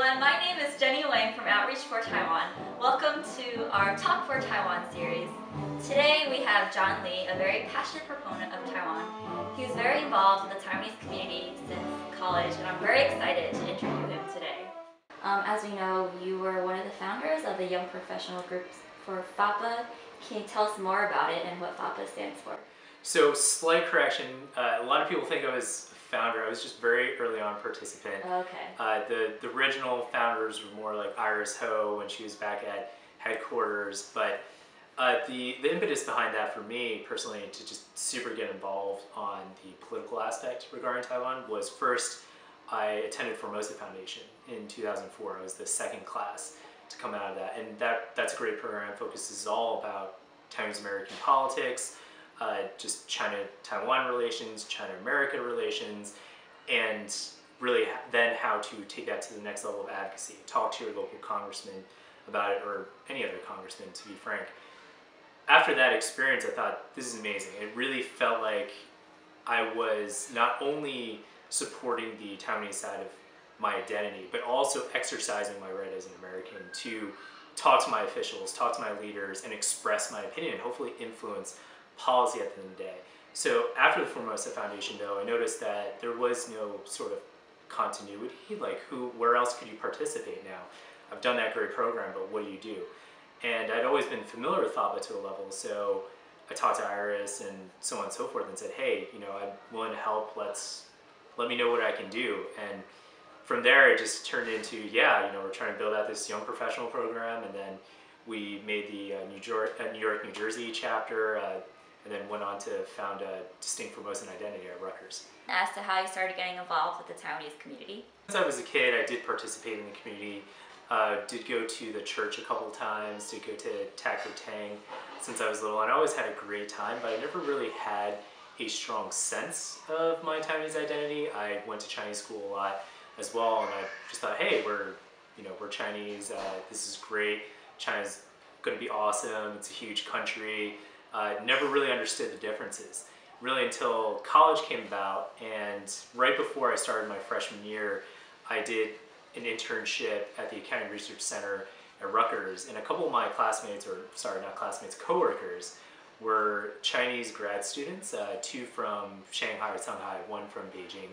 everyone, my name is Jenny Wang from Outreach for Taiwan. Welcome to our Talk for Taiwan series. Today we have Jon Lee, a very passionate proponent of Taiwan. He's very involved with the Taiwanese community since college, and I'm very excited to interview him today. As we know, you were one of the founders of the Young Professional Group for FAPA. Can you tell us more about it and what FAPA stands for? So, slight correction, a lot of people think I was founder. I was just very early on participant. Okay. The original founders were more like Iris Ho when she was back at headquarters, but the impetus behind that for me personally to just super get involved on the political aspect regarding Taiwan was first I attended Formosan Foundation in 2004. I was the second class to come out of that, and that's a great program. It focuses all about Taiwanese American politics, just China-Taiwan relations, China-America relations, and really then how to take that to the next level of advocacy. Talk to your local congressman about it, or any other congressman, to be frank. After that experience, I thought, this is amazing. It really felt like I was not only supporting the Taiwanese side of my identity, but also exercising my right as an American to talk to my officials, talk to my leaders, and express my opinion, and hopefully influence policy at the end of the day. So after the Formosa Foundation, though, I noticed that there was no sort of continuity, like where else could you participate now? I've done that great program, but what do you do? And I'd always been familiar with FAPA to a level, so I talked to Iris and so on and so forth and said, hey, I'm willing to help, let me know what I can do. And from there, it just turned into, we're trying to build out this young professional program, and then we made the New York, New Jersey chapter, and then went on to found a distinct Formosan identity at Rutgers. As to how you started getting involved with the Taiwanese community? Since I was a kid, I did participate in the community. Did go to the church a couple times, did go to Tak Tang since I was little, and I always had a great time, but I never really had a strong sense of my Taiwanese identity. I went to Chinese school a lot as well, and I just thought, hey, we're Chinese, this is great, China's gonna be awesome, it's a huge country. Never really understood the differences, really until college came about, and right before I started my freshman year, I did an internship at the Accounting Research Center at Rutgers, and a couple of my classmates, coworkers, were Chinese grad students, two from Shanghai or Shanghai, one from Beijing.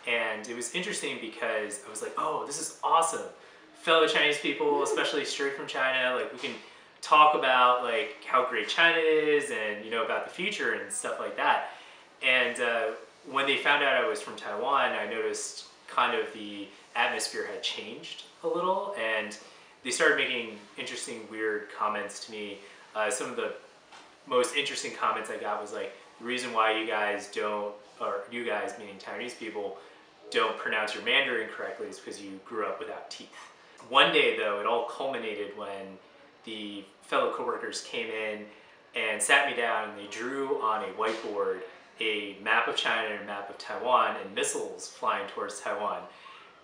And it was interesting because I was like, oh, this is awesome. Fellow Chinese people, especially straight from China, like we can talk about like how great China is and about the future and stuff like that. And when they found out I was from Taiwan, I noticed kind of the atmosphere had changed a little, and they started making interesting, weird comments to me. Some of the most interesting comments I got was like, the reason why you guys don't, or you guys meaning Taiwanese people, don't pronounce your Mandarin correctly is because you grew up without teeth. One day though, it all culminated when the fellow coworkers came in and sat me down, and they drew on a whiteboard a map of China and a map of Taiwan and missiles flying towards Taiwan.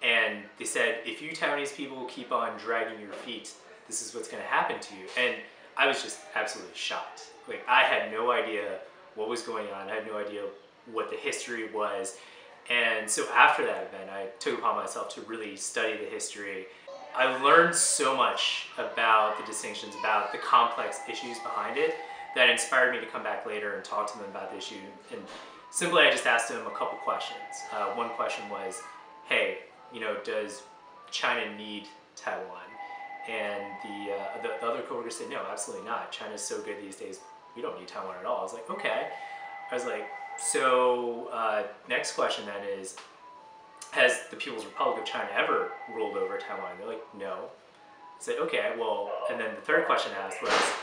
And they said, if you Taiwanese people keep on dragging your feet, this is what's gonna happen to you. And I was just absolutely shocked. Like, I had no idea what was going on. I had no idea what the history was. And so after that event, I took upon myself to really study the history. I learned so much about the distinctions, about the complex issues behind it, that inspired me to come back later and talk to them about the issue. And simply, I just asked them a couple questions. One question was, hey, does China need Taiwan? And the other coworkers said, no, absolutely not. China's so good these days, we don't need Taiwan at all. I was like, okay. I was like, so next question then is, has the People's Republic of China ever ruled over Taiwan? They're like, no. I said, okay, well, and then the third question I asked was,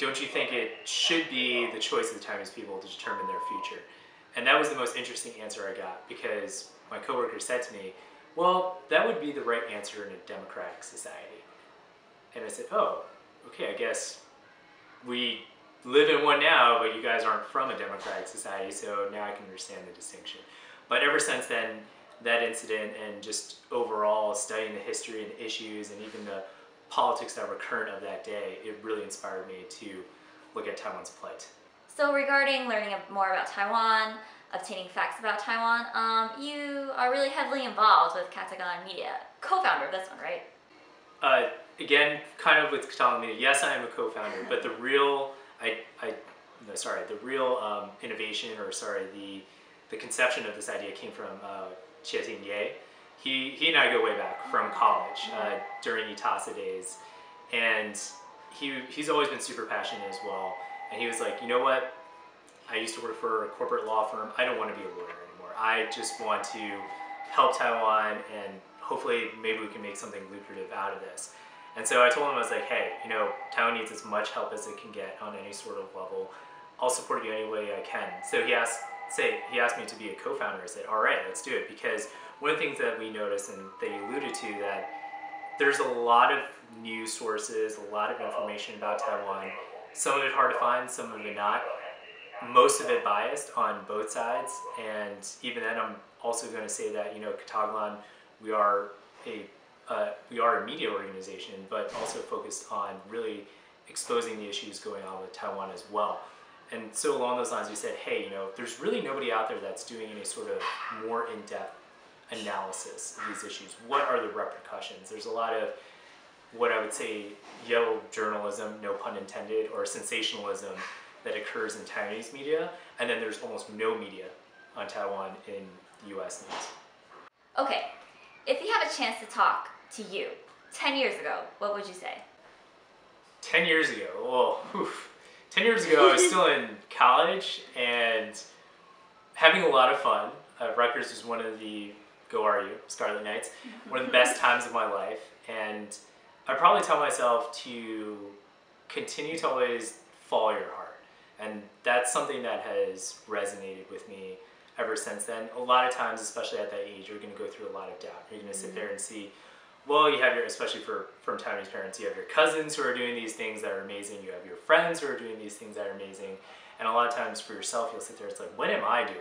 don't you think it should be the choice of the Taiwanese people to determine their future? And that was the most interesting answer I got, because my coworker said to me, well, that would be the right answer in a democratic society. And I said, oh, okay, I guess we live in one now, but you guys aren't from a democratic society, so now I can understand the distinction. But ever since then, that incident and just overall studying the history and issues and even the politics that were current of that day, it really inspired me to look at Taiwan's plight. So regarding learning more about Taiwan, obtaining facts about Taiwan, you are really heavily involved with Ketagalan Media, co-founder of this one, right? Again, kind of with Ketagalan Media, yes, I am a co-founder, but the real, the real innovation, or the conception of this idea came from Ye. He and I go way back from college during ITASA days, and he's always been super passionate as well. And he was like, you know what? I used to work for a corporate law firm. I don't want to be a lawyer anymore. I just want to help Taiwan, and hopefully maybe we can make something lucrative out of this. And so I told him, I was like, hey, you know, Taiwan needs as much help as it can get on any sort of level. I'll support you any way I can. So he asked me to be a co-founder. I said, all right, let's do it. Because one of the things that we noticed, and that you alluded to, that there's a lot of news sources, a lot of information about Taiwan. Some of it hard to find, some of it not. Most of it biased on both sides. And even then, I'm also going to say that, you know, Ketagalan, we are a media organization, but also focused on really exposing the issues going on with Taiwan as well. And so along those lines, we said, hey, you know, there's really nobody out there that's doing any sort of more in-depth analysis of these issues. What are the repercussions? There's a lot of what I would say yellow journalism, no pun intended, or sensationalism that occurs in Taiwanese media, and then there's almost no media on Taiwan in US news. Okay, if you have a chance to talk to you 10 years ago, what would you say? 10 years ago, well, 10 years ago I was still in college and having a lot of fun. Rutgers was one of the, go are you, Scarlet Knights, one of the best times of my life. And I'd probably tell myself to continue to always follow your heart. And that's something that has resonated with me ever since then. A lot of times, especially at that age, you're going to go through a lot of doubt. You're going to sit there and see, well, you have your, especially from Taiwanese parents, you have your cousins who are doing these things that are amazing. You have your friends who are doing these things that are amazing. And a lot of times for yourself, you'll sit there, it's like, what am I doing?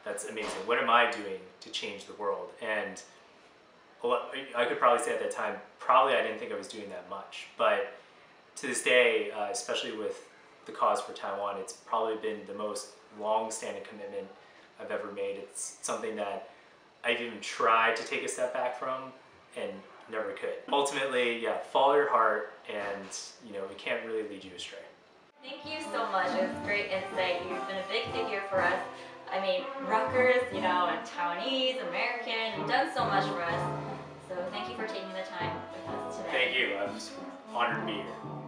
That's amazing. What am I doing to change the world? And I could probably say at that time, probably I didn't think I was doing that much. But to this day, especially with the cause for Taiwan, it's probably been the most long-standing commitment I've ever made. It's something that I've even tried to take a step back from and never could. Ultimately, yeah, follow your heart, and you know, it can't really lead you astray. Thank you so much. It was great insight. You've been a big figure for us. I mean, Rutgers, you know, and Taiwanese, American, you've done so much for us. So thank you for taking the time with us today. Thank you. I'm just honored to be here.